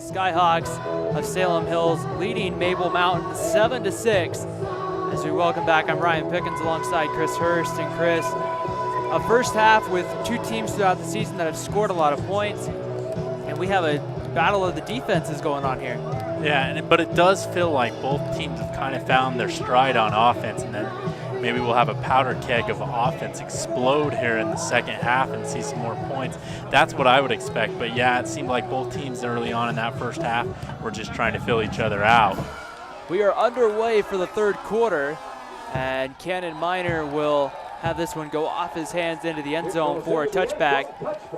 Skyhawks of Salem Hills leading Maple Mountain 7-6. As we welcome back, I'm Ryan Pickens alongside Chris Hurst. And Chris, a first half with two teams throughout the season that have scored a lot of points, and we have a battle of the defenses going on here. Yeah, but it does feel like both teams have kind of found their stride on offense, and then maybe we'll have a powder keg of offense explode here in the second half and see some more points. That's what I would expect. But yeah, it seemed like both teams early on in that first half were just trying to fill each other out. We are underway for the third quarter, and Cannon Minor will have this one go off his hands into the end zone for a touchback.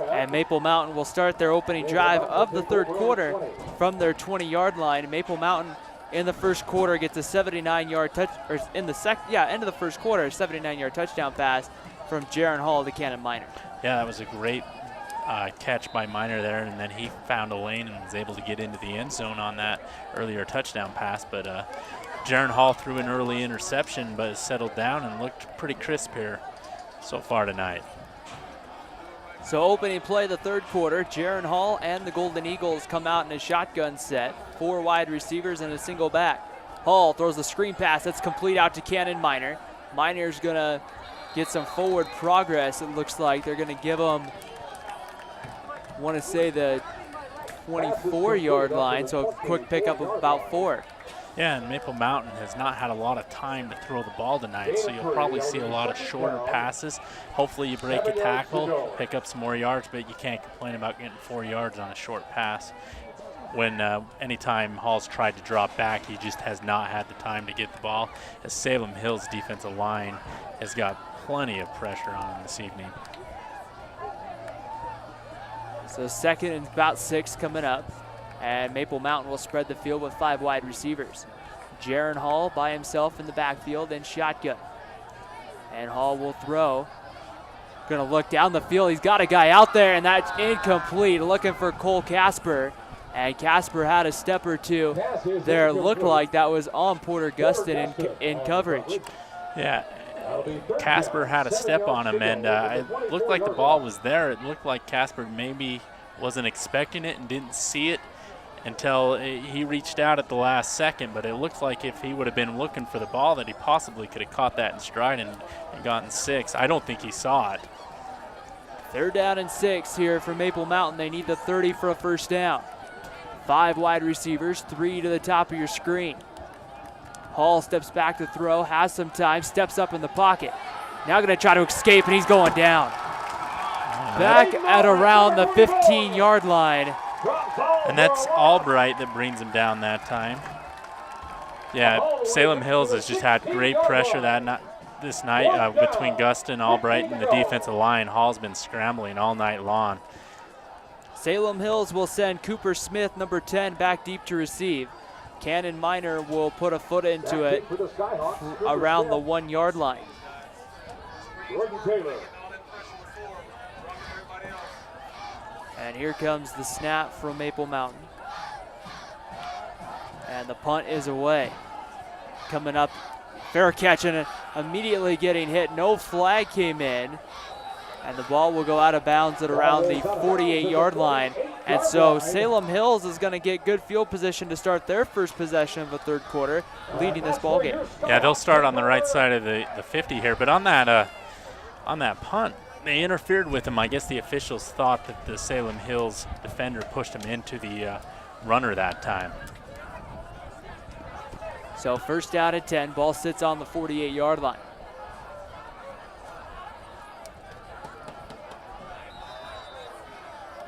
And Maple Mountain will start their opening drive of the third quarter from their 20-yard line. Maple Mountain in the first quarter gets a 79-yard touch, or in the end of the first quarter, a 79-yard touchdown pass from Jaron Hall to Cannon Minor. Yeah, that was a great catch by Minor there, and then he found a lane and was able to get into the end zone on that earlier touchdown pass. But Jaron Hall threw an early interception, but has settled down and looked pretty crisp here so far tonight. So opening play the third quarter, Jaron Hall and the Golden Eagles come out in a shotgun set. 4 wide receivers and a single back. Hall throws the screen pass that's complete out to Cannon Minor. Minor's gonna get some forward progress. It looks like they're gonna give him, want to say the 24-yard line, so a quick pickup of about 4. Yeah, and Maple Mountain has not had a lot of time to throw the ball tonight, so you'll probably see a lot of shorter passes. Hopefully you break a tackle, pick up some more yards, but you can't complain about getting 4 yards on a short pass. When anytime Hall's tried to drop back, he just has not had the time to get the ball, as Salem Hills defensive line has got plenty of pressure on him this evening. So second and about 6 coming up. And Maple Mountain will spread the field with 5 wide receivers. Jaron Hall by himself in the backfield in shotgun. And Hall will throw. Gonna look down the field. He's got a guy out there, and that's incomplete. Looking for Cole Casper. And Casper had a step or two there. It looked like that was on Porter Gustin in coverage. Yeah, Casper had a step on him, and it looked like the ball was there. It looked like Casper maybe wasn't expecting it and didn't see it until he reached out at the last second, but it looked like if he would have been looking for the ball that he possibly could have caught that in stride and gotten 6. I don't think he saw it. 3rd down and 6 here for Maple Mountain. They need the 30 for a first down. 5 wide receivers, 3 to the top of your screen. Hall steps back to throw, has some time, steps up in the pocket. Now gonna try to escape, and he's going down. Back at around the 15-yard line. And that's Albright that brings him down that time. Yeah, Salem Hills has just had great pressure this night between Gustin, Albright, and the defensive line. Hall's been scrambling all night long. Salem Hills will send Cooper Smith, number 10, back deep to receive. Cannon Minor will put a foot into it around the 1-yard line. And here comes the snap from Maple Mountain. And the punt is away. Coming up, fair catch and immediately getting hit. No flag came in. And the ball will go out of bounds at around the 48-yard line. And so Salem Hills is going to get good field position to start their first possession of the third quarter, leading this ball game. Yeah, they'll start on the right side of the 50 here. But on that punt, they interfered with him. I guess the officials thought that the Salem Hills defender pushed him into the runner that time. So first down at 10, ball sits on the 48-yard line.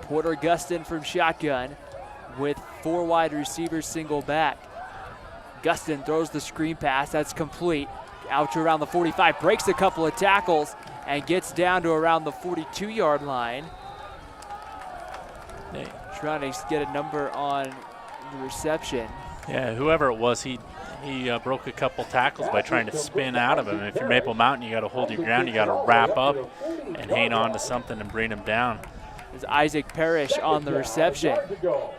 Porter Gustin from shotgun with 4 wide receivers, single back. Gustin throws the screen pass, that's complete. Out to around the 45, breaks a couple of tackles, and gets down to around the 42-yard line. Trying to get a number on the reception. Yeah, whoever it was, he broke a couple tackles by trying to spin out of him. If you're Maple Mountain, you got to hold your ground. You got to wrap up and hang on to something and bring him down. Is Isaac Parrish on the reception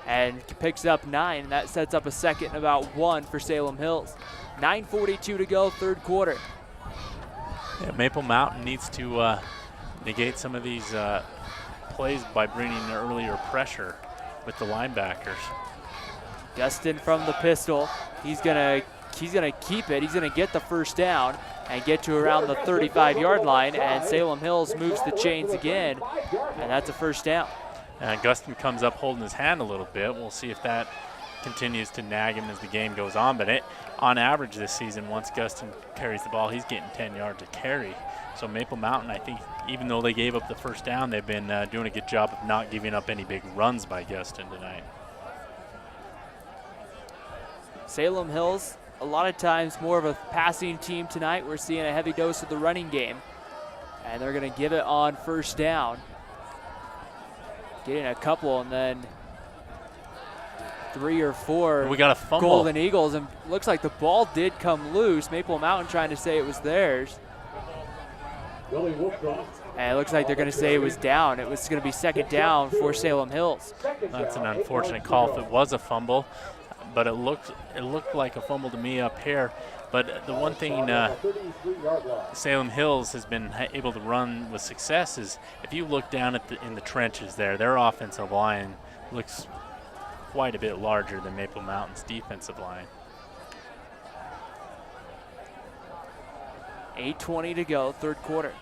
and picks up 9. That sets up a second and about 1 for Salem Hills. 9:42 to go, third quarter. Yeah, Maple Mountain needs to negate some of these plays by bringing earlier pressure with the linebackers. Gustin from the pistol. He's gonna keep it. He's gonna get the first down and get to around the 35-yard line, and Salem Hills moves the chains again, and that's a first down. And Gustin comes up holding his hand a little bit. We'll see if that continues to nag him as the game goes on, but on average this season, once Gustin carries the ball, he's getting 10 yards a carry. So Maple Mountain, I think, even though they gave up the first down, they've been doing a good job of not giving up any big runs by Gustin tonight. Salem Hills, a lot of times more of a passing team tonight. We're seeing a heavy dose of the running game, and they're going to give it on first down. Getting a couple, and then 3 or 4 we got a fumble. Golden Eagles, and looks like the ball did come loose. Maple Mountain trying to say it was theirs. And it looks like they're going to say it was down. It was going to be second down for Salem Hills. That's an unfortunate call if it was a fumble, but it looked like a fumble to me up here. But the one thing Salem Hills has been able to run with success is if you look down at in the trenches there, their offensive line looks quite a bit larger than Maple Mountain's defensive line. 8:20 to go, third quarter.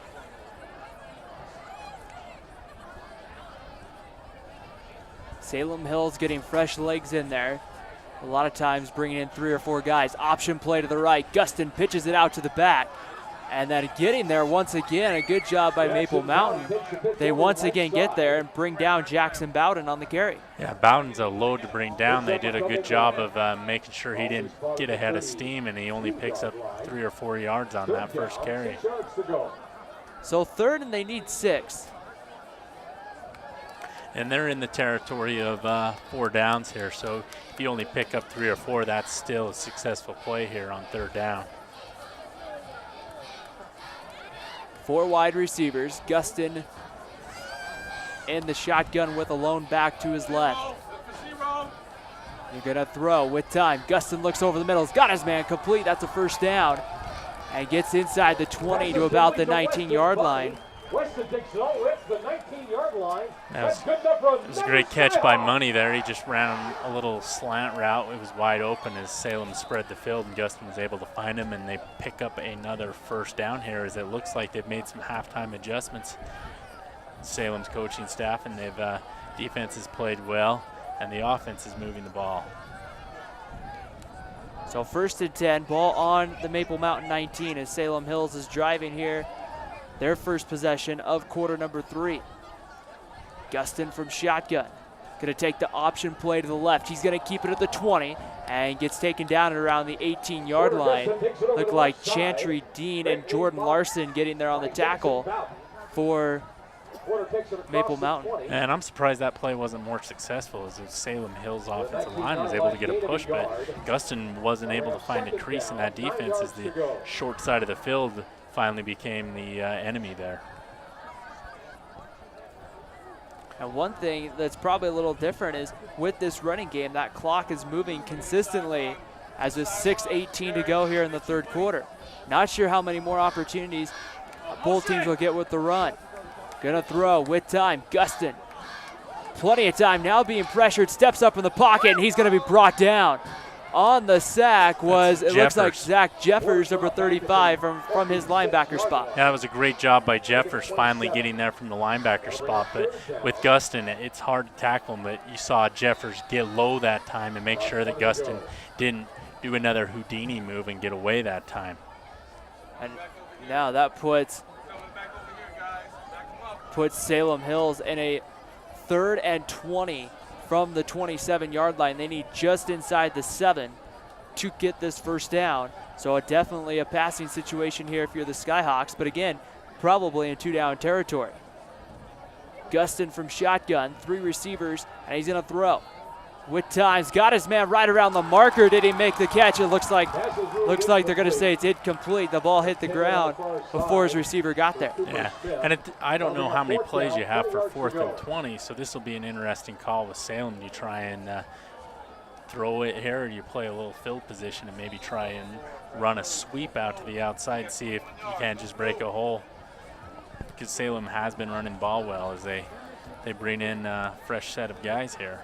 Salem Hills getting fresh legs in there. A lot of times bringing in 3 or 4 guys. Option play to the right. Gustin pitches it out to the back. And then getting there once again, a good job by Maple Mountain. They once again get there and bring down Jackson Bowden on the carry. Yeah, Bowden's a load to bring down. They did a good job of making sure he didn't get ahead of steam, and he only picks up 3 or 4 yards on that first carry. So third, and they need 6. And they're in the territory of 4 downs here, so if you only pick up 3 or 4, that's still a successful play here on third down. 4 wide receivers. Gustin in the shotgun with a lone back to his left. They're gonna throw with time. Gustin looks over the middle. He's got his man complete. That's a first down. And gets inside the 20 to about the 19-yard line. It was a great catch by Money there. He just ran a little slant route. It was wide open as Salem spread the field, and Gustin was able to find him, and they pick up another first down here as it looks like they've made some halftime adjustments, Salem's coaching staff, and defense has played well, and the offense is moving the ball. So first and 10, ball on the Maple Mountain 19 as Salem Hills is driving here. Their first possession of quarter number 3. Gustin from shotgun. Gonna take the option play to the left. He's gonna keep it at the 20 and gets taken down at around the 18-yard line. Look like Chantry Dean and Jordan Larson getting there on the tackle for Maple Mountain. And I'm surprised that play wasn't more successful as the Salem Hills offensive line was able to get a push, but Gustin wasn't able to find a crease in that defense as the short side of the field finally became the enemy there. And one thing that's probably a little different is with this running game, that clock is moving consistently as with 6:18 to go here in the third quarter. Not sure how many more opportunities both teams will get with the run. Gonna throw with time, Gustin. Plenty of time now being pressured, steps up in the pocket, and he's gonna be brought down. On the sack was, it looks like Zach Jeffers, number 35, from his linebacker spot. Yeah, that was a great job by Jeffers finally getting there from the linebacker spot. But with Gustin, it's hard to tackle him, but you saw Jeffers get low that time and make sure that Gustin didn't do another Houdini move and get away that time. And now that puts Salem Hills in a 3rd and 20 from the 27-yard line. They need just inside the 7 to get this first down. So definitely a passing situation here if you're the Skyhawks, but again, probably in 2-down territory. Gustin from shotgun, 3 receivers, and he's gonna throw. With time's got his man right around the marker. Did he make the catch? It looks like they're gonna say it's incomplete. The ball hit the ground before his receiver got there. Yeah, and I don't know how many plays you have for 4th and 20, so this will be an interesting call with Salem. You try and throw it here, or you play a little field position and maybe try and run a sweep out to the outside, see if you can't just break a hole. Because Salem has been running ball well as they bring in a fresh set of guys here.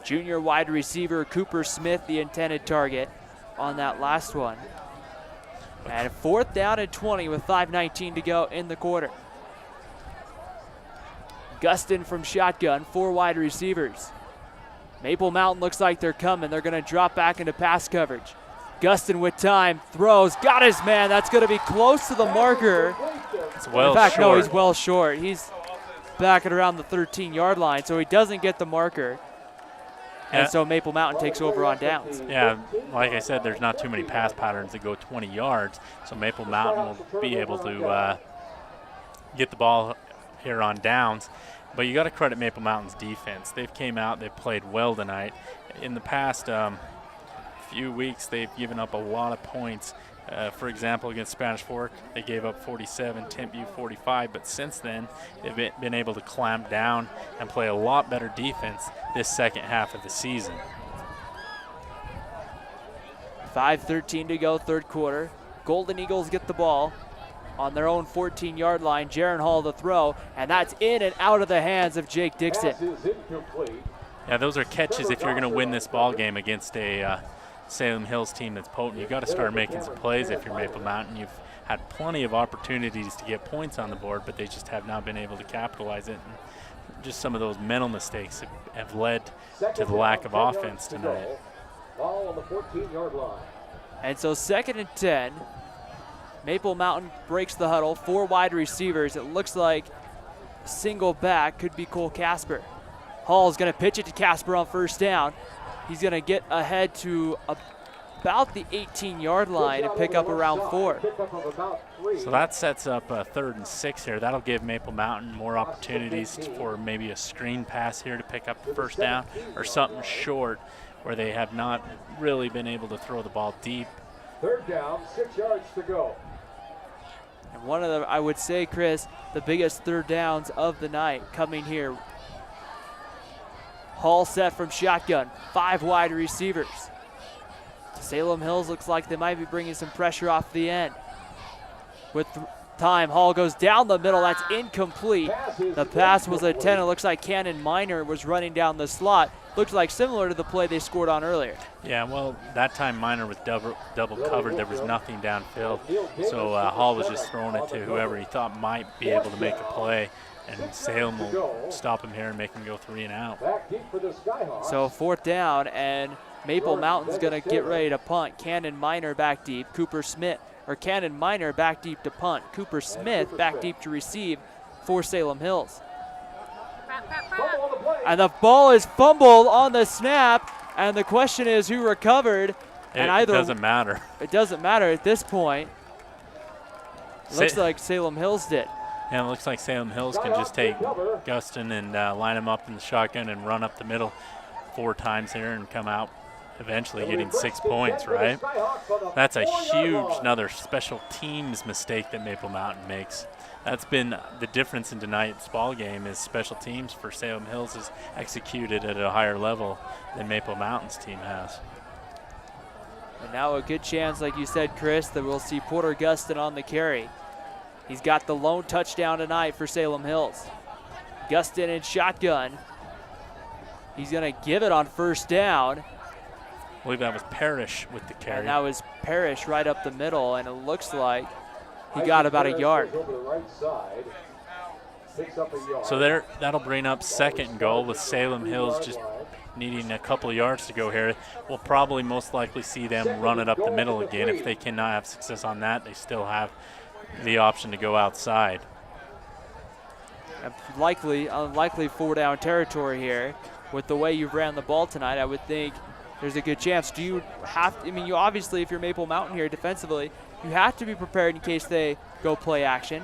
Junior wide receiver Cooper Smith, the intended target on that last one. And 4th down and 20 with 5:19 to go in the quarter. Gustin from shotgun, 4 wide receivers. Maple Mountain looks like they're coming. They're going to drop back into pass coverage. Gustin with time, throws, got his man. That's going to be close to the marker. It's well In fact, short. no, he's well short. He's back at around the 13-yard line, so he doesn't get the marker. And so Maple Mountain takes over on downs. Yeah, like I said, there's not too many pass patterns that go 20 yards, so Maple Mountain will be able to get the ball here on downs. But you got to credit Maple Mountain's defense. They've came out, they've played well tonight. In the past few weeks, they've given up a lot of points. For example, against Spanish Fork, they gave up 47, Tempe 45, but since then, they've been able to clamp down and play a lot better defense this second half of the season. 5:13 to go, 3rd quarter. Golden Eagles get the ball on their own 14-yard line. Jaron Hall the throw, and that's in and out of the hands of Jake Dixon. Yeah, those are catches if you're going to win this ball game against a Salem Hills team that's potent. You've got to start making some plays if you're Maple Mountain. You've had plenty of opportunities to get points on the board, but they just have not been able to capitalize it. And just some of those mental mistakes have led to the lack of offense tonight. Ball on the 14-yard line. And so 2nd and 10. Maple Mountain breaks the huddle. 4 wide receivers. It looks like single back could be Cole Casper. Hall's going to pitch it to Casper on 1st down. He's going to get ahead to about the 18-yard line and pick up around 4. So that sets up a 3rd and 6 here. That'll give Maple Mountain more opportunities for maybe a screen pass here to pick up the 1st down or something short where they have not really been able to throw the ball deep. 3rd down, 6 yards to go. And one of the, I would say, Chris, the biggest 3rd downs of the night coming here. Hall set from shotgun, 5 wide receivers. Salem Hills looks like they might be bringing some pressure off the end. With time, Hall goes down the middle, that's incomplete. The pass was a 10, it looks like Cannon Minor was running down the slot. Looked like similar to the play they scored on earlier. Yeah, well, that time Minor was double covered. There was nothing downfield. So Hall was just throwing it to whoever he thought might be able to make a play. And Salem will stop him here and make him go 3 and out. So 4th down, and Maple Mountain's going to get ready to punt. Cannon Minor back deep, Cannon Minor back deep to punt. Cooper Smith back deep to receive for Salem Hills. And the ball is fumbled on the snap, and the question is who recovered. It doesn't matter. It doesn't matter at this point. Looks like Salem Hills did. And it looks like Salem Hills can just take Gustin and line him up in the shotgun and run up the middle 4 times here and come out eventually getting 6 points, right? That's a huge, another special teams mistake that Maple Mountain makes. That's been the difference in tonight's ball game is special teams for Salem Hills is executed at a higher level than Maple Mountain's team has. And now a good chance, like you said, Chris, that we'll see Porter Gustin on the carry. He's got the lone touchdown tonight for Salem Hills. Gustin in shotgun. He's going to give it on 1st down. I believe that was Parrish with the carry. And that was Parrish right up the middle, and it looks like he got about a yard. So that'll bring up 2nd and goal with Salem Hills just needing a couple of yards to go here. We'll probably most likely see them run it up the middle again. If they cannot have success on that, they still have the option to go outside. Unlikely 4-down territory here. With the way you've ran the ball tonight, I would think there's a good chance. Do you have to, you obviously, if you're Maple Mountain here defensively, you have to be prepared in case they go play action.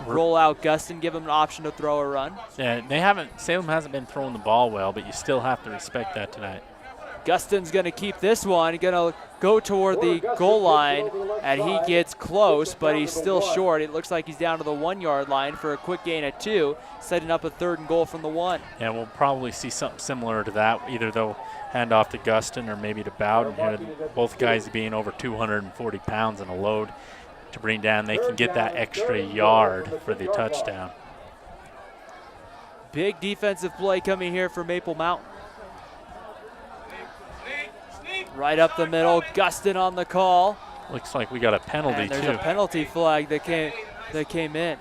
Roll out Gustin, give them an option to throw or run. Yeah, Salem hasn't been throwing the ball well, but you still have to respect that tonight. Gustin's going to keep this one, going to go toward the goal line, and he gets close, but he's still short. It looks like he's down to the 1-yard line for a quick gain of 2, setting up a 3rd and goal from the 1. Yeah, we'll probably see something similar to that. Either they'll hand off to Gustin or maybe to Bowden here. Both guys being over 240 pounds in a load to bring down. They can get that extra yard for the touchdown. Big defensive play coming here for Maple Mountain. Right up the middle, Gustin on the call. Looks like we got a penalty And there's too. a penalty flag that came in.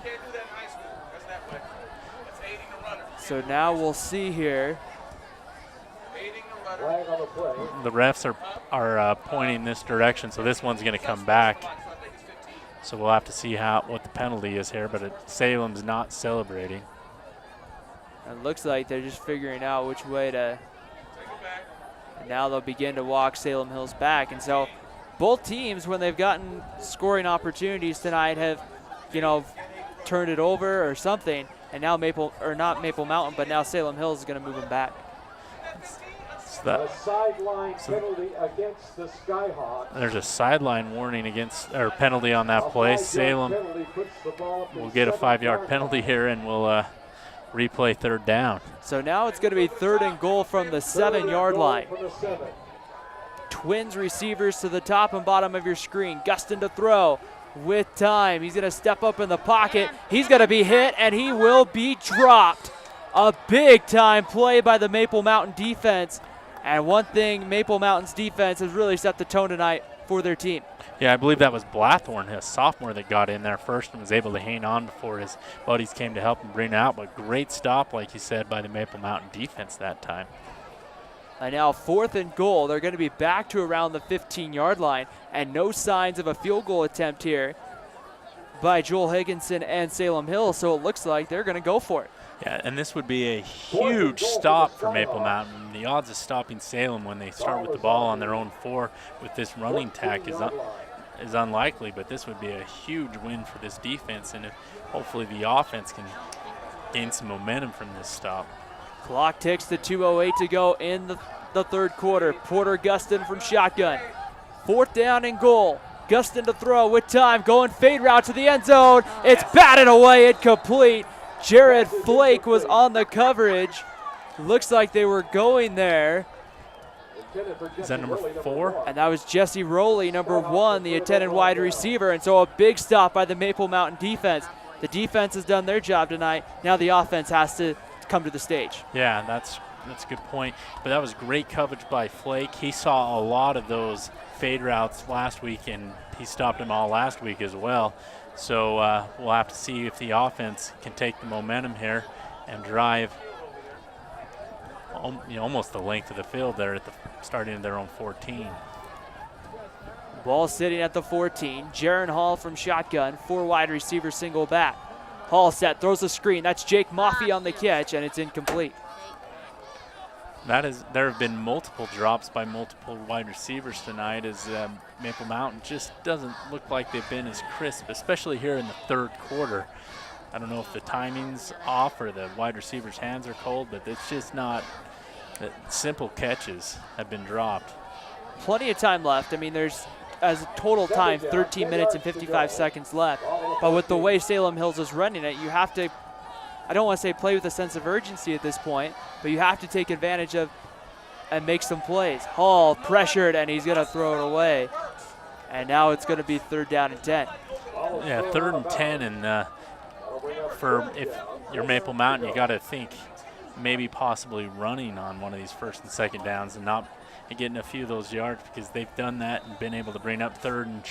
So now we'll see here. The refs are pointing this direction, so this one's going to come back. So we'll have to see what the penalty is here, but Salem's not celebrating. It looks like they're just figuring out which way to. And now they'll begin to walk Salem Hills back. And so both teams, when they've gotten scoring opportunities tonight, have, turned it over or something. And now not Maple Mountain, but now Salem Hills is going to move them back. A sideline penalty against the Skyhawks. There's a sideline warning penalty on that play. Salem will get a 5-yard penalty here, and we'll replay third down. So now it's going to be 3rd and goal from the 7-yard line. Twins receivers to the top and bottom of your screen. Gustin to throw with time. He's going to step up in the pocket. He's going to be hit, and he will be dropped. A big-time play by the Maple Mountain defense. And one thing, Maple Mountain's defense has really set the tone tonight for their team. Yeah, I believe that was Blathorn, a sophomore, that got in there first and was able to hang on before his buddies came to help him bring it out. But great stop, like you said, by the Maple Mountain defense that time. And now 4th and goal. They're going to be back to around the 15-yard line, and no signs of a field goal attempt here by Joel Higginson and Salem Hill. So it looks like they're going to go for it. Yeah, and this would be a huge stop for Maple Mountain. The odds of stopping Salem when they start with the ball on their own 4 with this running tack is unlikely, but this would be a huge win for this defense, and hopefully the offense can gain some momentum from this stop. Clock ticks to 2:08 to go in the third quarter. Porter Gustin from shotgun. 4th down and goal. Gustin to throw with time, going fade route to the end zone. It's batted away, incomplete. Jared Flake was on the coverage. Looks like they were going there. Is that number 4? And that was Jesse Rowley, number 1, the attendant wide receiver. And so a big stop by the Maple Mountain defense. The defense has done their job tonight. Now the offense has to come to the stage. Yeah, that's a good point. But that was great coverage by Flake. He saw a lot of those fade routes last week, and he stopped them all last week as well. So we'll have to see if the offense can take the momentum here and drive almost the length of the field there at the starting of their own 14. Ball sitting at the 14. Jaron Hall from shotgun, 4 wide receiver, single back. Hall set, throws a screen. That's Jake Moffey on the catch, and it's incomplete. There have been multiple drops by multiple wide receivers tonight, as Maple Mountain just doesn't look like they've been as crisp, especially here in the third quarter. I don't know if the timing's off or the wide receiver's hands are cold, but it's just not. Simple catches have been dropped. Plenty of time left. I mean, there's, as a total time, 13 minutes and 55 seconds left. But with the way Salem Hills is running it, you have to, I don't want to say play with a sense of urgency at this point, but you have to take advantage of and make some plays. Hall pressured, and he's going to throw it away. And now it's going to be 3rd down and 10. Yeah, 3rd and 10, and if you're Maple Mountain, you got to think maybe possibly running on one of these 1st and 2nd downs and getting a few of those yards, because they've done that and been able to bring up 3rd and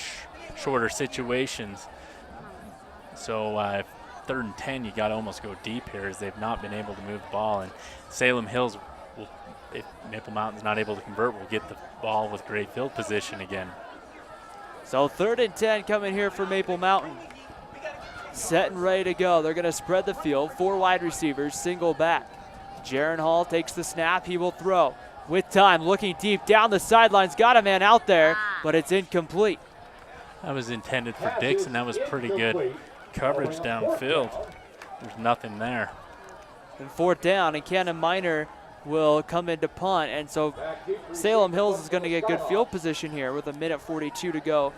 shorter situations. So 3rd and 10, you got to almost go deep here, as they've not been able to move the ball. And Salem Hills, if Maple Mountain's not able to convert, will get the ball with great field position again. So 3rd and 10 coming here for Maple Mountain. Set and ready to go. They're going to spread the field. 4 wide receivers, single back. Jaron Hall takes the snap. He will throw with time, looking deep down the sidelines. Got a man out there, but it's incomplete. That was intended for Dixon. That was pretty good coverage downfield. There's nothing there. And 4th down, and Cannon Minor will come in to punt. And so Salem Hills is going to get good field position here with 1:42 to go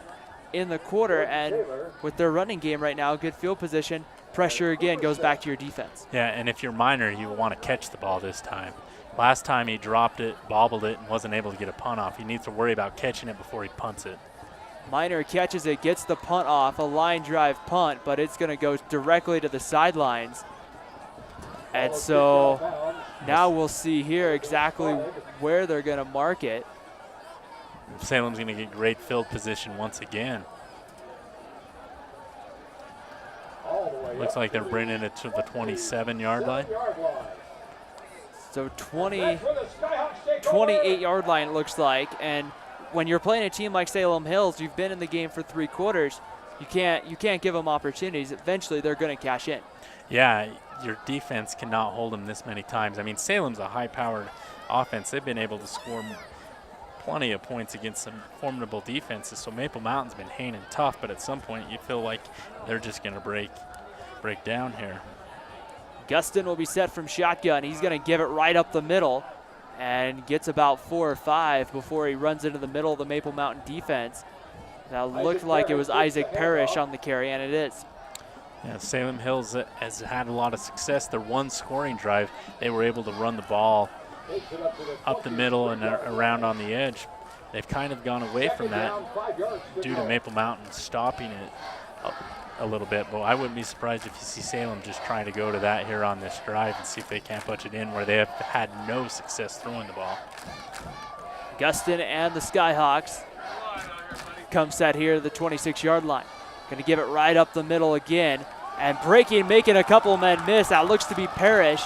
in the quarter. And with their running game right now, good field position. Pressure again goes back to your defense. Yeah, and if you're Minor, you want to catch the ball this time. Last time he dropped it, bobbled it, and wasn't able to get a punt off. He needs to worry about catching it before he punts it. Minor catches it, gets the punt off, a line drive punt, but it's going to go directly to the sidelines. And so now we'll see here exactly where they're going to mark it. Salem's going to get great field position once again. Looks like they're bringing it to the 27-yard line. So 28-yard line it looks like. And when you're playing a team like Salem Hills, you've been in the game for 3 quarters. You can't give them opportunities. Eventually, they're going to cash in. Yeah, your defense cannot hold them this many times. I mean, Salem's a high-powered offense. They've been able to score plenty of points against some formidable defenses. So Maple Mountain's been hanging tough, but at some point you feel like they're just going to break down here. Gustin will be set from shotgun. He's going to give it right up the middle and gets about 4 or 5 before he runs into the middle of the Maple Mountain defense. That looked like it was Isaac Parrish on the carry, and it is. Yeah, Salem Hills has had a lot of success. Their one scoring drive, they were able to run the ball up the middle and around on the edge. They've kind of gone away from that due to Maple Mountain stopping it a little bit, but I wouldn't be surprised if you see Salem just trying to go to that here on this drive and see if they can't punch it in, where they have had no success throwing the ball. Gustin and the Skyhawks come set here at the 26-yard line. Going to give it right up the middle again, and making a couple men miss. That looks to be Parrish,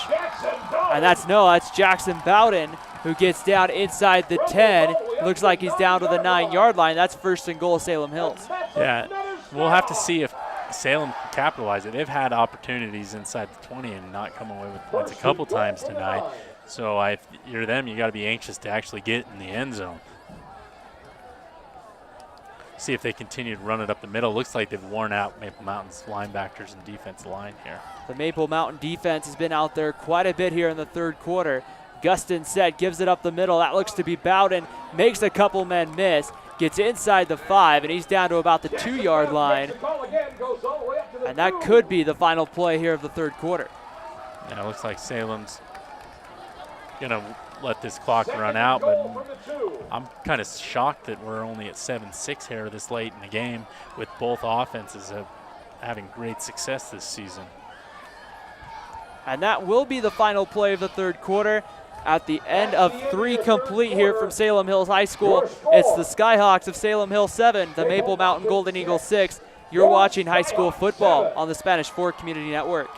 and that's Jackson Bowden, who gets down inside the 10. Looks like he's down to the 9-yard line. That's 1st and goal, Salem Hills. Yeah, we'll have to see if Salem can capitalize it. They've had opportunities inside the 20 and not come away with points a couple times tonight. So if you're them, you got to be anxious to actually get in the end zone. See if they continue to run it up the middle. Looks like they've worn out Maple Mountain's linebackers and defensive line here. The Maple Mountain defense has been out there quite a bit here in the 3rd quarter. Gustin set, gives it up the middle. That looks to be Bowden, makes a couple men miss, gets inside the 5, and he's down to about the 2-yard line. And that could be the final play here of the 3rd quarter. Yeah, it looks like Salem's going to let this clock run out, but I'm kind of shocked that we're only at 7-6 here this late in the game, with both offenses having great success this season. And that will be the final play of the 3rd quarter. At the end of 3 complete here from Salem Hills High School, it's the Skyhawks of Salem Hills 7, the Maple Mountain Golden Eagles 6. You're watching high school football on the Spanish Fork Community Network.